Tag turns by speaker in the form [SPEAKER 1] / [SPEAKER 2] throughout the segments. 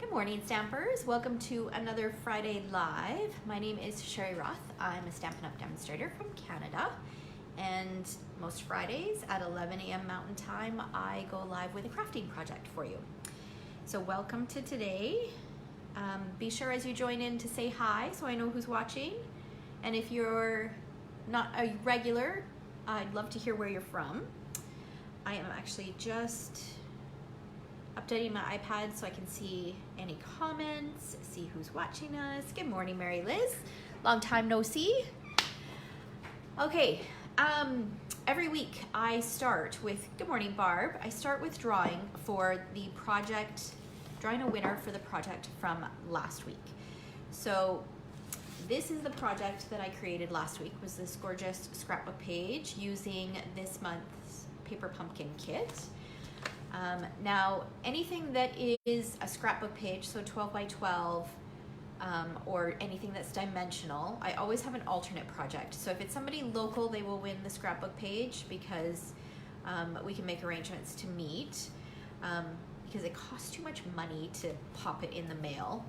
[SPEAKER 1] Good morning, Stampers. Welcome to another Friday Live. My name is Sherry Roth. I'm a Stampin' Up! Demonstrator from Canada. And most Fridays at 11 a.m. Mountain Time, I go live with a crafting project for you. So welcome to today. Be sure as you join in to say hi so I know who's watching. And if you're not a regular, I'd love to hear where you're from. I am actually just updating my iPad so I can see any comments, see who's watching us. Good morning, Mary Liz. Long time no see. Okay, every week I start with, good morning, Barb. I start with drawing for the project, drawing a winner for the project from last week. So this is the project that I created last week, was this gorgeous scrapbook page using this month's Paper Pumpkin kit. Now, anything that is a scrapbook page, so 12 by 12, or anything that's dimensional, I always have an alternate project. So if it's somebody local, they will win the scrapbook page because we can make arrangements to meet, because it costs too much money to pop it in the mail.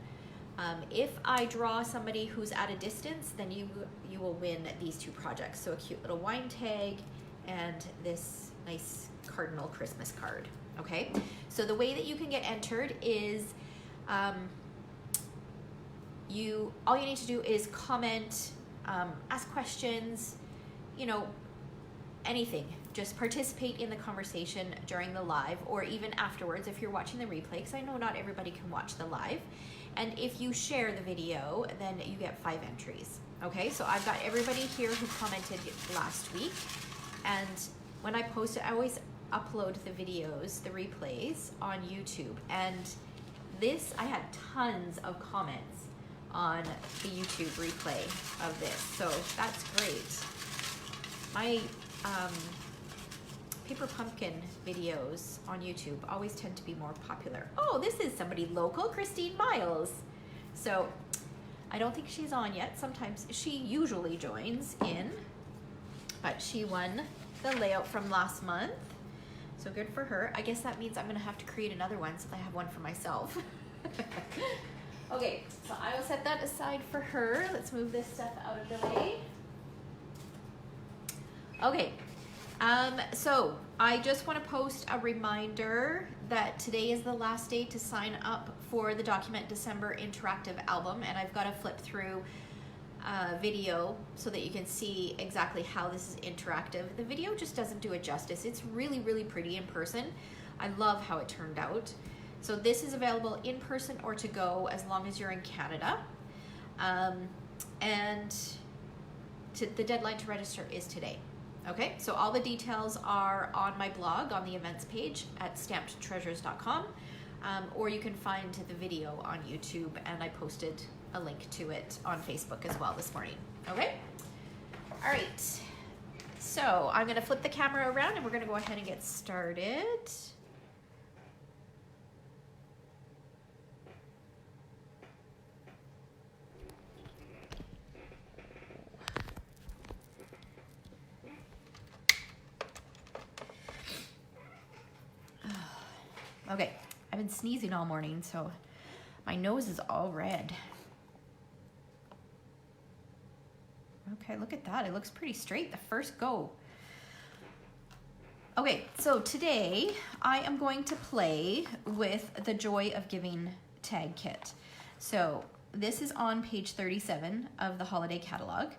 [SPEAKER 1] If I draw somebody who's at a distance, then you will win these two projects. So a cute little wine tag and this nice cardinal Christmas card. Okay, so the way that you can get entered is all you need to do is comment, ask questions, you know, anything. Just participate in the conversation during the live or even afterwards if you're watching the replay, because I know not everybody can watch the live. And if you share the video, then you get 5 entries. Okay, so I've got everybody here who commented last week, and when I post it, I always upload the videos, the replays on YouTube. And this, I had tons of comments on the YouTube replay of this, so that's great. My Paper Pumpkin videos on YouTube always tend to be more popular. Oh, this is somebody local, Christine Miles. So I don't think she's on yet. Sometimes she usually joins in, but she won the layout from last month. So good for her. I guess that means I'm gonna have to create another one so that I have one for myself. Okay, so I will set that aside for her. Let's move this stuff out of the way. Okay, so I just wanna post a reminder that today is the last day to sign up for the Document December interactive album, and I've got to flip through video so that you can see exactly how this is interactive. The video just doesn't do it justice. It's really, really pretty in person. I love how it turned out. So this is available in person or to go as long as you're in Canada. The deadline to register is today. Okay, so all the details are on my blog on the events page at stampedtreasures.com, or you can find the video on YouTube, and I posted a link to it on Facebook as well this morning. Okay, all right, so I'm gonna flip the camera around and we're gonna go ahead and get started. Okay, I've been sneezing all morning, so my nose is all red. Okay, look at that. It looks pretty straight the first go. Okay, so today I am going to play with the Joy of Giving tag kit. So this is on page 37 of the holiday catalog,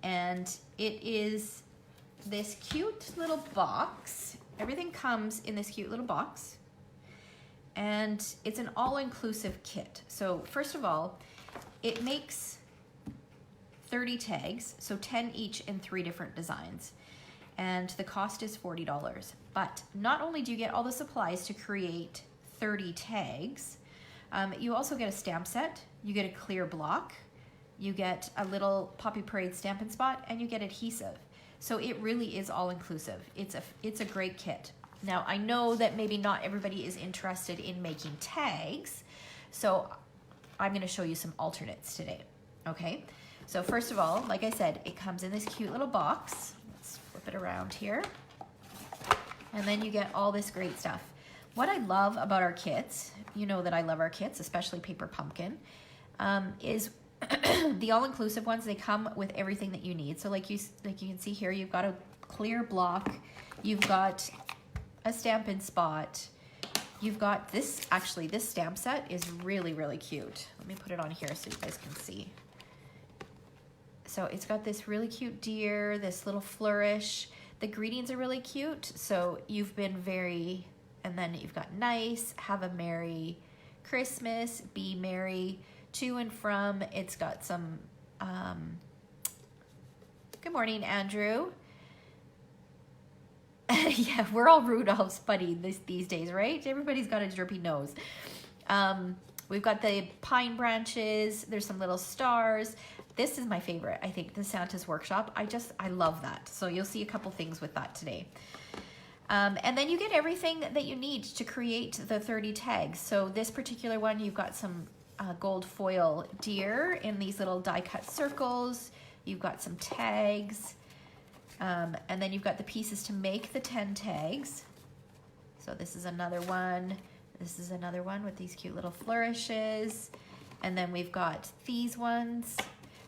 [SPEAKER 1] and it is this cute little box. Everything comes in this cute little box, and it's an all-inclusive kit. So first of all, it makes 30 tags, so 10 each in 3 different designs, and the cost is $40. But not only do you get all the supplies to create 30 tags, you also get a stamp set, you get a clear block, you get a little Poppy Parade Stampin' Spot, and you get adhesive. So it really is all-inclusive. It's a great kit. Now, I know that maybe not everybody is interested in making tags, so I'm gonna show you some alternates today, okay? So first of all, like I said, it comes in this cute little box. Let's flip it around here. And then you get all this great stuff. What I love about our kits, you know that I love our kits, especially Paper Pumpkin, is the all-inclusive ones. They come with everything that you need. So like you can see here, you've got a clear block, you've got a Stampin' Spot, you've got this, actually this stamp set is really, really cute. Let me put it on here so you guys can see. So it's got this really cute deer, this little flourish. The greetings are really cute. So you've been very, and then you've got nice, have a Merry Christmas, be merry, to and from. It's got some, good morning, Andrew. Yeah, we're all Rudolph's buddy these days, right? Everybody's got a drippy nose. We've got the pine branches. There's some little stars. This is my favorite, I think, the Santa's Workshop. I love that. So you'll see a couple things with that today. And then you get everything that you need to create the 30 tags. So this particular one, you've got some gold foil deer in these little die cut circles. You've got some tags. And then you've got the pieces to make the 10 tags. So this is another one. This is another one with these cute little flourishes. And then we've got these ones.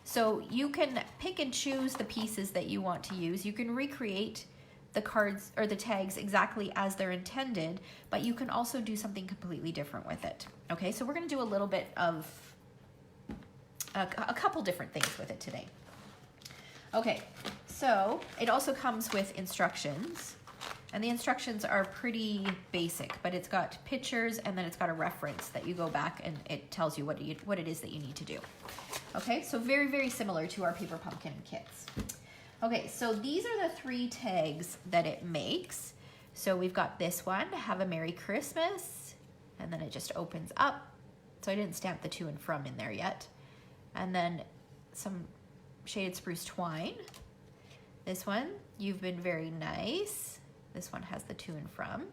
[SPEAKER 1] So you can pick and choose the pieces that you want to use. You can recreate the cards or the tags exactly as they're intended, but you can also do something completely different with it. Okay, so we're gonna do a little bit of a couple different things with it today. Okay, so it also comes with instructions, and the instructions are pretty basic, but it's got pictures and then it's got a reference that you go back and it tells you what it is that you need to do. Okay, so very, very similar to our Paper Pumpkin kits. Okay, so these are the 3 tags that it makes. So we've got this one, have a Merry Christmas, and then it just opens up. So I didn't stamp the to and from in there yet. And then some shaded spruce twine. This one, you've been very nice. This one has the to and from.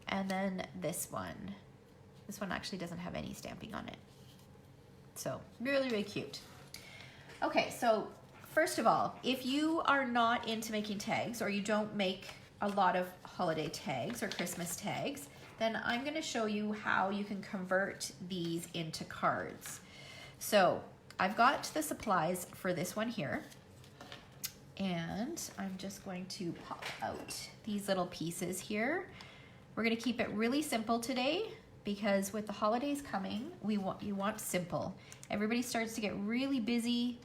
[SPEAKER 1] And then this one actually doesn't have any stamping on it. So really, really cute. Okay, so first of all, if you are not into making tags or you don't make a lot of holiday tags or Christmas tags, then I'm gonna show you how you can convert these into cards. So I've got the supplies for this one here, and I'm just going to pop out these little pieces here. We're gonna keep it really simple today because with the holidays coming, you want simple. Everybody starts to get really busy,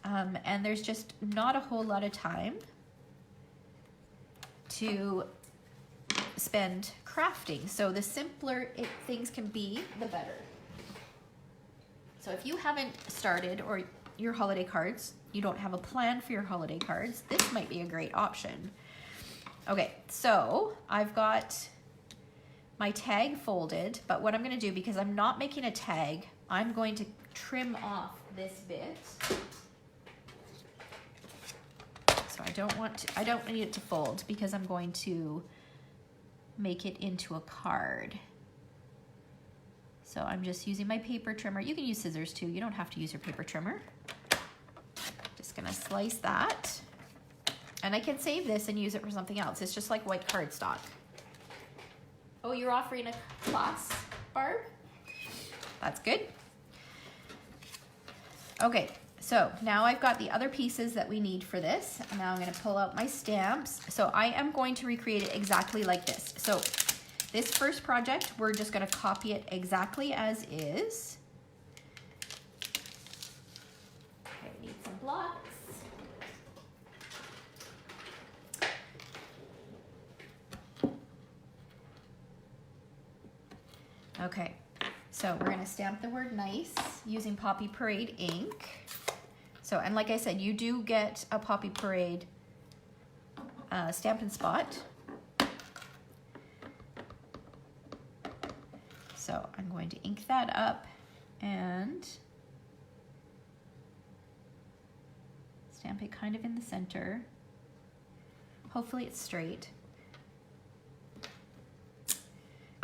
[SPEAKER 1] and there's just not a whole lot of time to spend crafting. So the simpler things can be, the better. So if you haven't started or your holiday cards, you don't have a plan for your holiday cards, this might be a great option. Okay, so I've got my tag folded, but what I'm gonna do, because I'm not making a tag, I'm going to trim off this bit. So I don't need it to fold because I'm going to make it into a card. So I'm just using my paper trimmer. You can use scissors too. You don't have to use your paper trimmer. Just gonna slice that. And I can save this and use it for something else. It's just like white cardstock. Oh, you're offering a class, Barb? That's good. Okay, so now I've got the other pieces that we need for this. And now I'm gonna pull out my stamps. So I am going to recreate it exactly like this. So this first project, we're just gonna copy it exactly as is. Okay, we need some blocks. Okay, so we're gonna stamp the word nice using Poppy Parade ink. So, and like I said, you do get a Poppy Parade Stampin' Spot. So I'm going to ink that up and stamp it kind of in the center. Hopefully it's straight.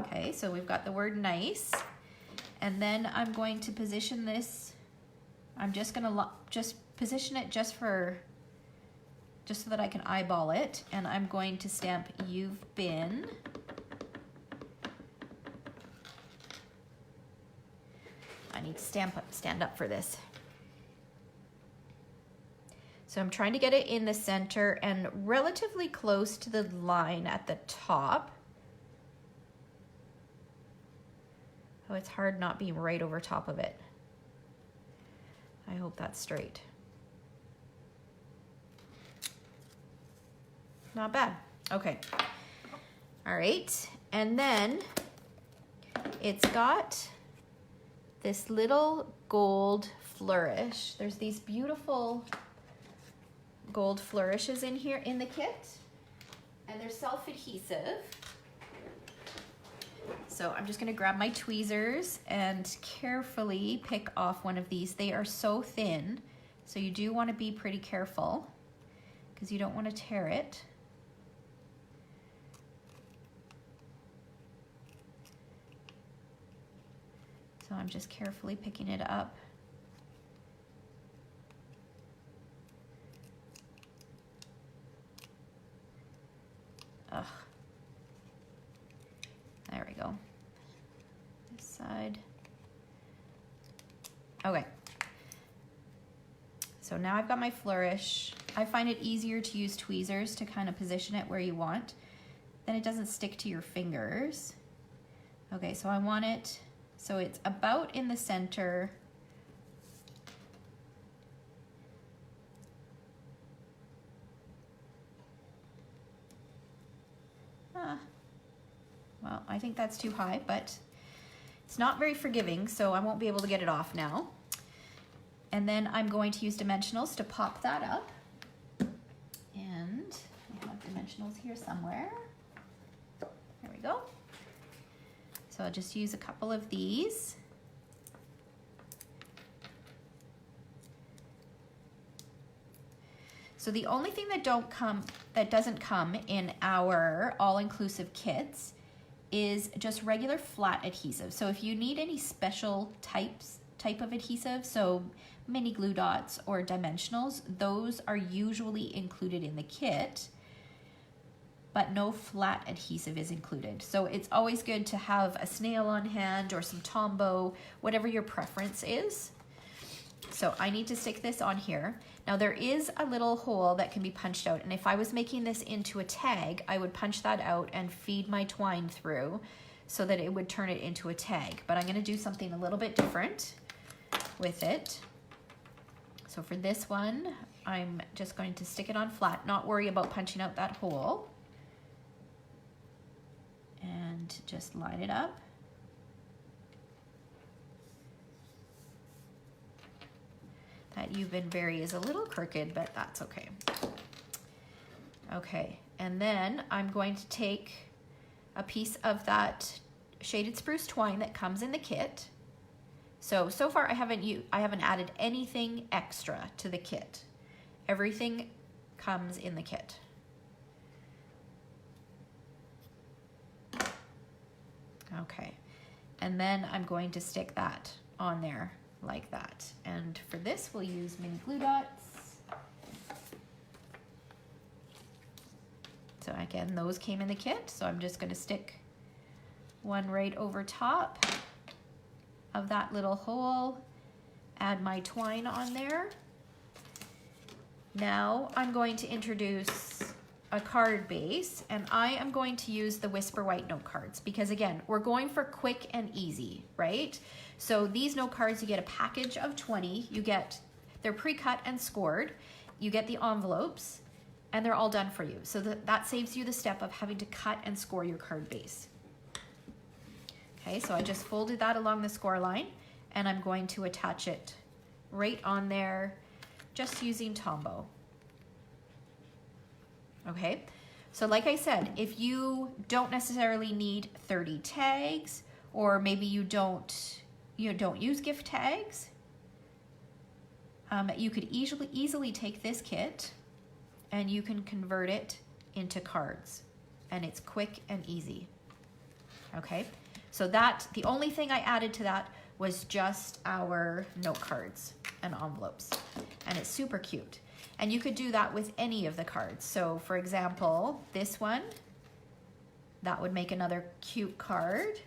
[SPEAKER 1] Okay, so we've got the word nice. And then I'm going to position this. I'm just gonna just position it just so that I can eyeball it. And I'm going to stamp you've been I need to stand up for this. So I'm trying to get it in the center and relatively close to the line at the top. Oh, it's hard not being right over top of it. I hope that's straight. Not bad. Okay. All right. And then it's got this little gold flourish. There's these beautiful gold flourishes in here in the kit, and they're self-adhesive. So I'm just gonna grab my tweezers and carefully pick off one of these. They are so thin, so you do want to be pretty careful because you don't want to tear it. So I'm just carefully picking it up. Ugh. There we go. This side. Okay. So now I've got my flourish. I find it easier to use tweezers to kind of position it where you want. Then it doesn't stick to your fingers. Okay, so I want it so it's about in the center. Well, I think that's too high, but it's not very forgiving, so I won't be able to get it off now. And then I'm going to use dimensionals to pop that up. And I have dimensionals here somewhere. There we go. So I'll just use a couple of these. So the only thing that doesn't come in our all-inclusive kits is just regular flat adhesive. So if you need any special type of adhesive, so mini glue dots or dimensionals, those are usually included in the kit, but no flat adhesive is included. So it's always good to have a snail on hand or some Tombow, whatever your preference is. So I need to stick this on here. Now there is a little hole that can be punched out, and if I was making this into a tag, I would punch that out and feed my twine through so that it would turn it into a tag. But I'm gonna do something a little bit different with it. So for this one, I'm just going to stick it on flat, not worry about punching out that hole. And just line it up. That You've Been Very is a little crooked, but that's okay. Okay, and then I'm going to take a piece of that shaded spruce twine that comes in the kit. So far I haven't added anything extra to the kit. Everything comes in the kit. Okay, and then I'm going to stick that on there like that. And for this, we'll use mini glue dots. So again, those came in the kit, so I'm just going to stick one right over top of that little hole, add my twine on there. Now I'm going to introduce a card base, and I am going to use the Whisper White note cards because again, we're going for quick and easy, right? So these note cards, you get a package of 20, they're pre-cut and scored, you get the envelopes, and they're all done for you. So that saves you the step of having to cut and score your card base. Okay, so I just folded that along the score line, and I'm going to attach it right on there, just using Tombow. Okay, so like I said, if you don't necessarily need 30 tags, or maybe you don't use gift tags, you could easily take this kit and you can convert it into cards, and it's quick and easy. Okay, so the only thing I added to that was just our note cards and envelopes, and it's super cute. And you could do that with any of the cards. So for example, this one, that would make another cute card,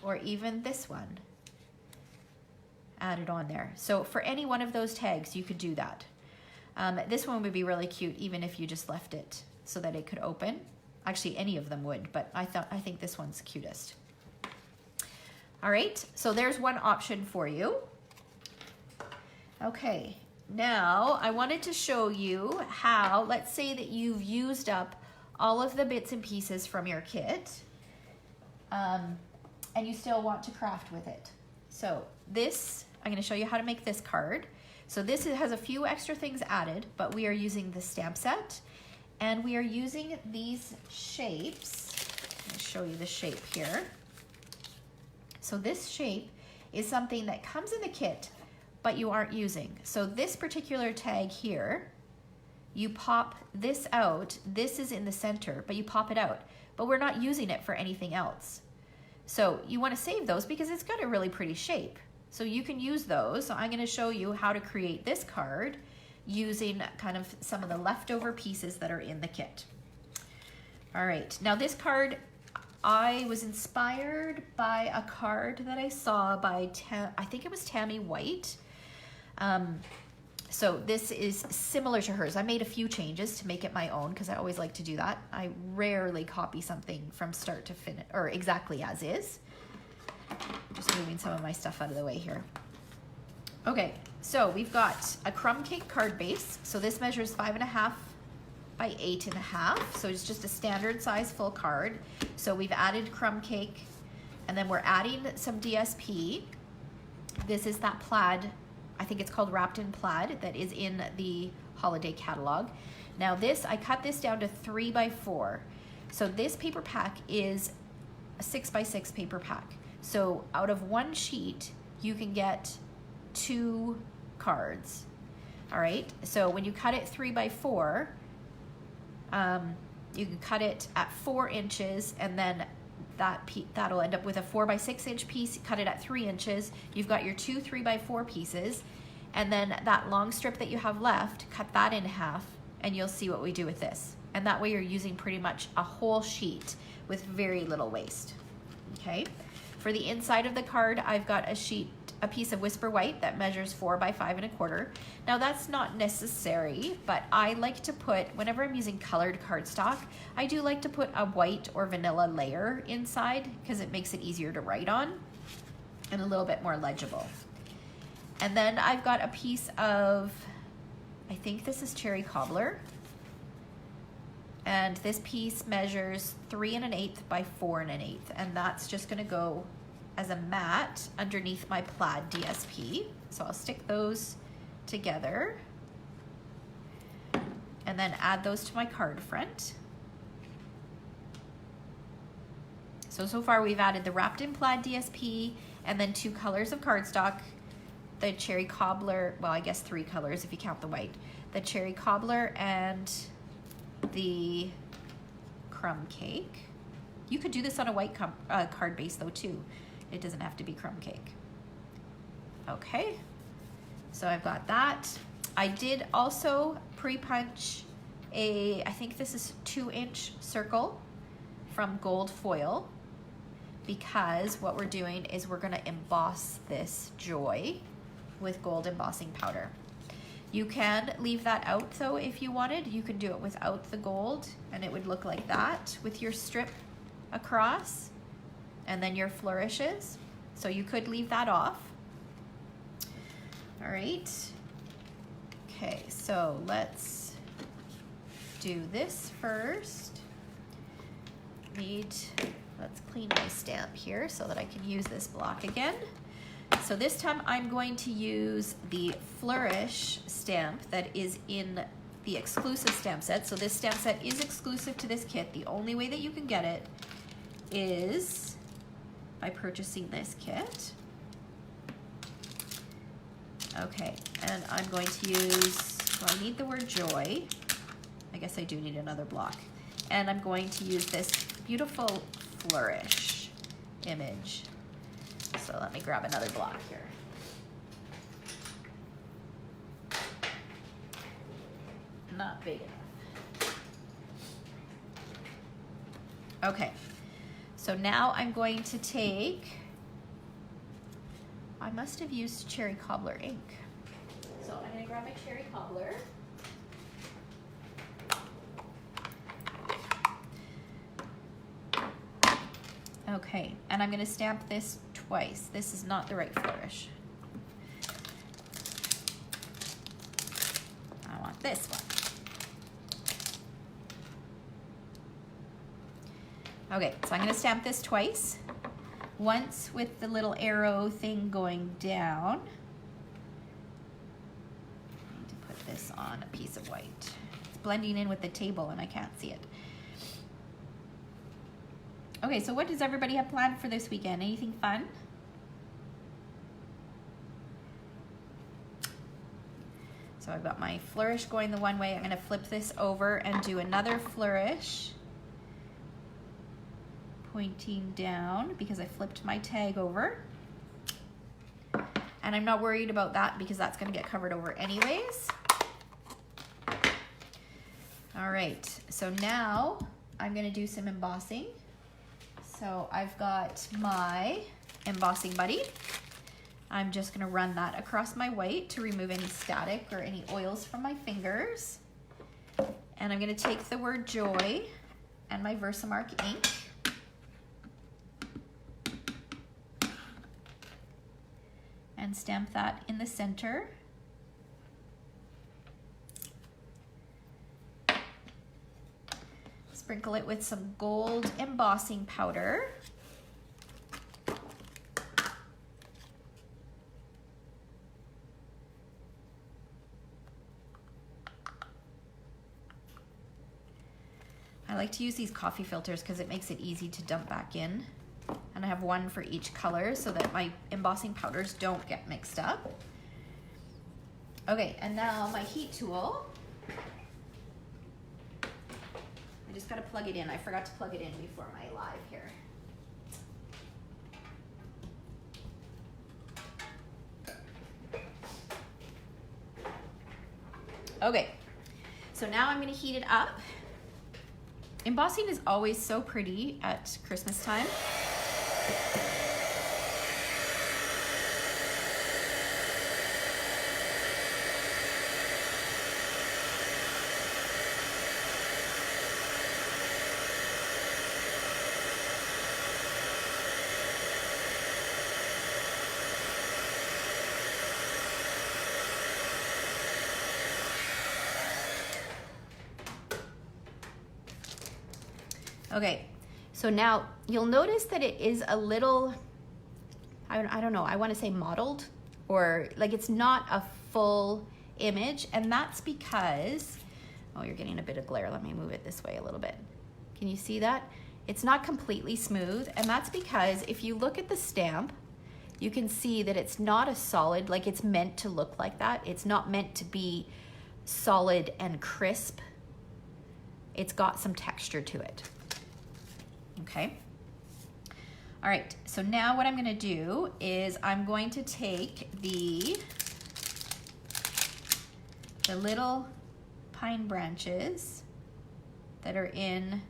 [SPEAKER 1] or even this one. added on there. So for any one of those tags, you could do that. This one would be really cute even if you just left it so that it could open. Actually, any of them would, but I think this one's cutest. All right, so there's one option for you. Okay, now I wanted to show you how, let's say that you've used up all of the bits and pieces from your kit, and you still want to craft with it. So this, I'm gonna show you how to make this card. So this has a few extra things added, but we are using the stamp set, and we are using these shapes. I'll show you the shape here. So this shape is something that comes in the kit, but you aren't using. So this particular tag here, you pop this out. This is in the center, but you pop it out. But we're not using it for anything else. So you want to save those because it's got a really pretty shape. So you can use those. So I'm going to show you how to create this card using kind of some of the leftover pieces that are in the kit. All right, now this card, I was inspired by a card that I saw by, I think it was Tammy White. So this is similar to hers. I made a few changes to make it my own because I always like to do that. I rarely copy something from start to finish or exactly as is. Just moving some of my stuff out of the way here. Okay, so we've got a crumb cake card base. So this measures 5.5 by 8.5. So it's just a standard size full card. So we've added crumb cake, and then we're adding some DSP. This is that plaid, I think it's called Wrapped in Plaid, that is in the holiday catalog. Now this, I cut this down to 3 by 4. So this paper pack is a 6 by 6 paper pack. So out of one sheet, you can get 2 cards. All right, so when you cut it 3 by 4, you can cut it at 4 inches, and then that'll end up with a 4 by 6 inch piece. Cut it at 3 inches. You've got your 2 3 by 4 pieces, and then that long strip that you have left, cut that in half, and you'll see what we do with this. And that way you're using pretty much a whole sheet with very little waste. Okay. For the inside of the card, I've got a piece of Whisper White that measures 4 by 5.25. Now that's not necessary, but I like to put, whenever I'm using colored cardstock, I do like to put a white or vanilla layer inside because it makes it easier to write on and a little bit more legible. And then I've got a piece of, I think this is Cherry Cobbler. And this piece measures 3 1/8 by 4 1/8. And that's just gonna go as a mat underneath my plaid DSP. So I'll stick those together and then add those to my card front. So far we've added the Wrapped in Plaid DSP and then 2 colors of cardstock, the Cherry Cobbler, well, I guess 3 colors if you count the white, the Cherry Cobbler and the crumb cake. You could do this on a white card base though too. It doesn't have to be crumb cake. Okay, so I've got that. I did also pre-punch I think this is 2-inch circle from gold foil, because what we're doing is we're gonna emboss this joy with gold embossing powder. You can leave that out though if you wanted. You can do it without the gold and it would look like that with your strip across and then your flourishes. So you could leave that off. All right. Okay, so let's do this first. Let's clean my stamp here so that I can use this block again. So this time I'm going to use the Flourish stamp that is in the exclusive stamp set. So this stamp set is exclusive to this kit. The only way that you can get it is by purchasing this kit. Okay, and I'm going to use, well, I need the word joy. I guess I do need another block. And I'm going to use this beautiful flourish image. So let me grab another block here. Not big enough. Okay, so now I'm going to take I must have used cherry cobbler ink. So I'm gonna grab my cherry cobbler. Okay, and I'm gonna stamp this twice. This is not the right flourish. I want this one. Okay, so I'm gonna stamp this twice. Once with the little arrow thing going down. I need to put this on a piece of white. It's blending in with the table and I can't see it. Okay, so what does everybody have planned for this weekend? Anything fun? So I've got my flourish going the one way. I'm gonna flip this over and do another flourish, pointing down because I flipped my tag over. And I'm not worried about that because that's gonna get covered over anyways. All right, so now I'm gonna do some embossing. So I've got my embossing buddy. I'm just gonna run that across my white to remove any static or any oils from my fingers. And I'm gonna take the word joy and my Versamark ink. And stamp that in the center. Sprinkle it with some gold embossing powder. I like to use these coffee filters because it makes it easy to dump back in. And I have one for each color so that my embossing powders don't get mixed up. Okay, and now my heat tool. I just gotta plug it in. I forgot to plug it in before my live here. Okay, so now I'm gonna heat it up. Embossing is always so pretty at Christmas time. Okay, so now you'll notice that it is a little, I don't know, I want to say mottled, or like it's not a full image, and that's because, oh, you're getting a bit of glare. Let me move it this way a little bit. Can you see that? It's not completely smooth, and that's because if you look at the stamp, you can see that it's not a solid, like it's meant to look like that. It's not meant to be solid and crisp. It's got some texture to it. Okay. All right, so now what I'm gonna do is I'm going to take the little pine branches that are in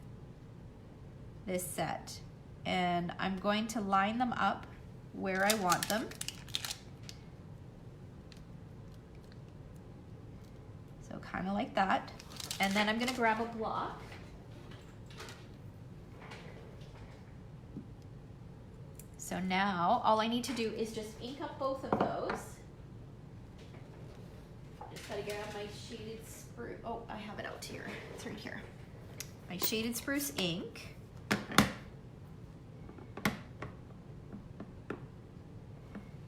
[SPEAKER 1] this set, and I'm going to line them up where I want them. So kind of like that. And then I'm gonna grab a block. So now all I need to do is just ink up both of those. Just gotta grab my shaded spruce. Oh, I have it out here. It's right here. My shaded spruce ink.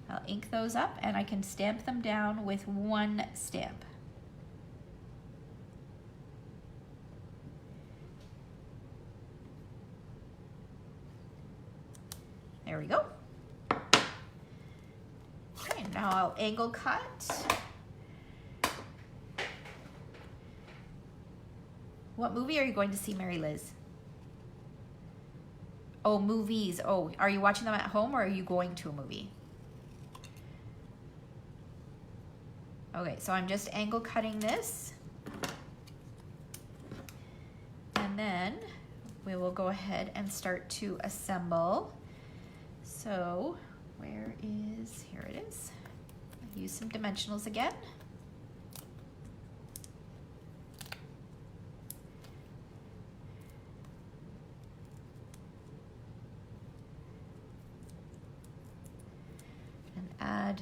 [SPEAKER 1] I'll ink those up and I can stamp them down with one stamp. There we go. Okay, now I'll angle cut. What movie are you going to see, Mary Liz? Oh, movies. Oh, are you watching them at home or are you going to a movie? Okay, so I'm just angle cutting this. And then we will go ahead and start to assemble. So, where is is, here it is. I use some dimensionals again. And add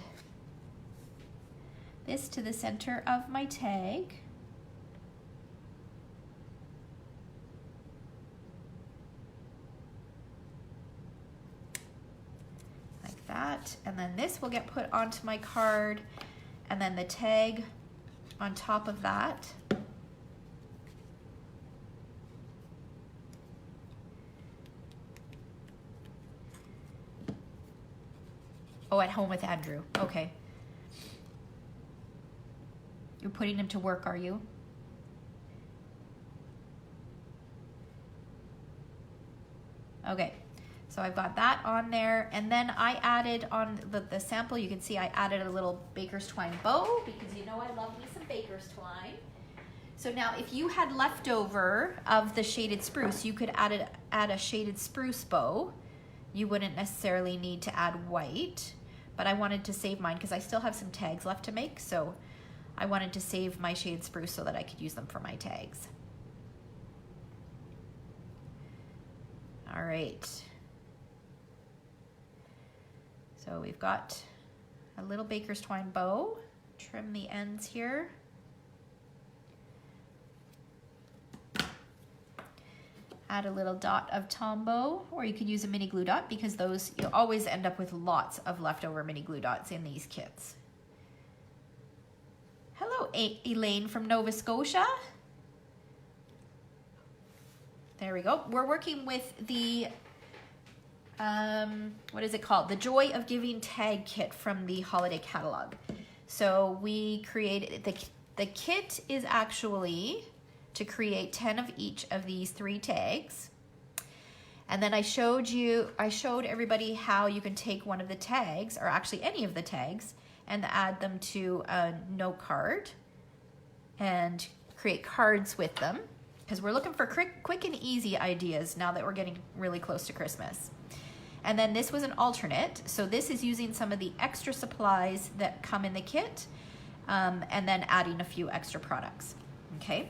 [SPEAKER 1] this to the center of my tag. That, and then this will get put onto my card, and then the tag on top of that. Oh, at home with Andrew. Okay. You're putting him to work, are you? Okay. So I've got that on there, and then I added on the sample, you can see I added a little baker's twine bow, because you know I love me some baker's twine. So now if you had leftover of the shaded spruce, you could add a shaded spruce bow. You wouldn't necessarily need to add white, but I wanted to save mine because I still have some tags left to make, so I wanted to save my shaded spruce so that I could use them for my tags. All right. So we've got a little baker's twine bow, trim the ends here. Add a little dot of Tombow, or you could use a mini glue dot, because those, you'll always end up with lots of leftover mini glue dots in these kits. Hello, Elaine from Nova Scotia. There we go. We're working with the what is it called? The Joy of Giving tag kit from the holiday catalog. So we created, the kit is actually to create 10 of each of these 3 tags. And then I showed everybody how you can take one of the tags, or actually any of the tags, and add them to a note card and create cards with them, because we're looking for quick and easy ideas now that we're getting really close to Christmas. And then this was an alternate. So this is using some of the extra supplies that come in the kit, and then adding a few extra products. Okay.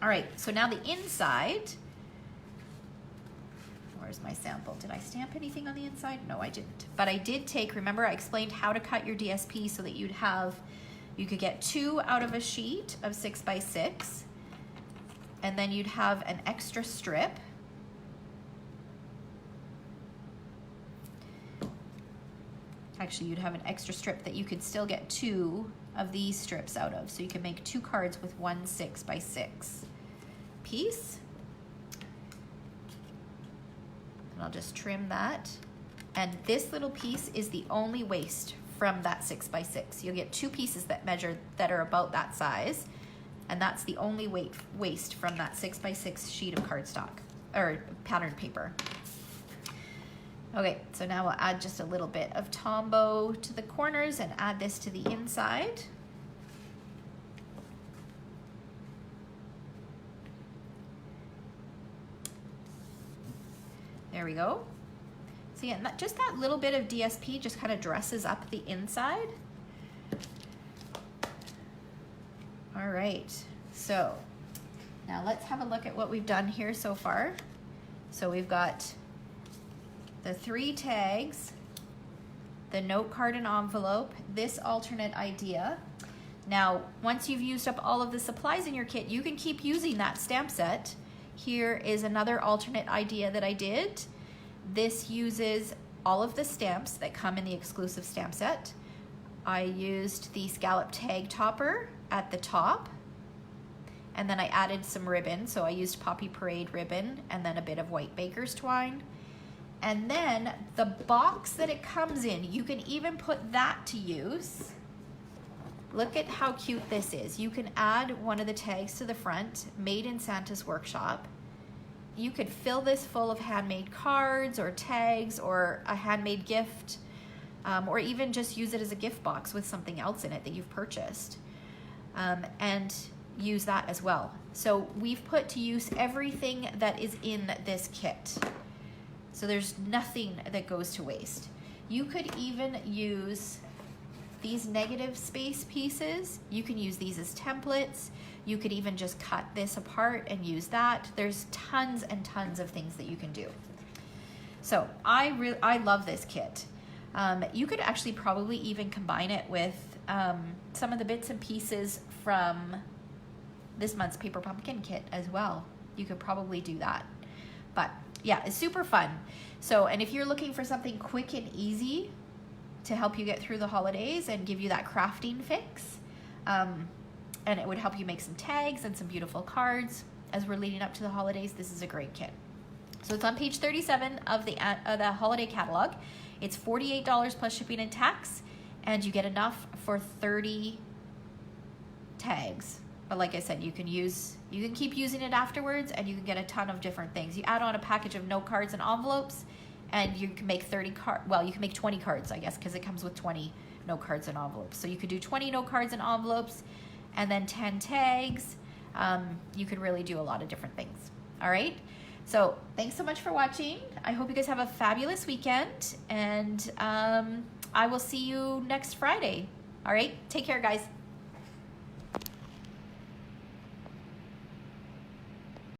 [SPEAKER 1] All right. So now the inside, where's my sample? Did I stamp anything on the inside? No, I didn't. But I did take, remember I explained how to cut your DSP so that you could get 2 out of a sheet of 6x6, and then you'd have an extra strip. Actually, you'd have an extra strip that you could still get 2 of these strips out of. So you can make 2 cards with 1 6x6 piece. And I'll just trim that. And this little piece is the only waste from that 6x6. You'll get 2 pieces that are about that size. And that's the only waste from that 6x6 sheet of cardstock, or patterned paper. Okay, so now we'll add just a little bit of Tombow to the corners and add this to the inside. There we go. So yeah, just that little bit of DSP just kind of dresses up the inside. All right, so now let's have a look at what we've done here so far. So we've got the 3 tags, the note card and envelope, this alternate idea. Now, once you've used up all of the supplies in your kit, you can keep using that stamp set. Here is another alternate idea that I did. This uses all of the stamps that come in the exclusive stamp set. I used the scallop tag topper at the top, and then I added some ribbon. So I used Poppy Parade ribbon and then a bit of white baker's twine. And then the box that it comes in, you can even put that to use. Look at how cute this is. You can add one of the tags to the front, made in Santa's workshop. You could fill this full of handmade cards or tags or a handmade gift, or even just use it as a gift box with something else in it that you've purchased, and use that as well. So we've put to use everything that is in this kit. So there's nothing that goes to waste. You could even use these negative space pieces. You can use these as templates. You could even just cut this apart and use that. There's tons and tons of things that you can do. So I love this kit. You could actually probably even combine it with some of the bits and pieces from this month's Paper Pumpkin kit as well. You could probably do that. But yeah, it's super fun. So, and if you're looking for something quick and easy to help you get through the holidays and give you that crafting fix, and it would help you make some tags and some beautiful cards as we're leading up to the holidays, this is a great kit. So it's on page 37 of the holiday catalog. It's $48 plus shipping and tax, and you get enough for 30 tags. But like I said, you can keep using it afterwards, and you can get a ton of different things. You add on a package of note cards and envelopes, and you can make 30 cards. Well, you can make 20 cards, I guess, because it comes with 20 note cards and envelopes. So you could do 20 note cards and envelopes, and then 10 tags. You could really do a lot of different things. All right. So thanks so much for watching. I hope you guys have a fabulous weekend, and I will see you next Friday. All right. Take care, guys.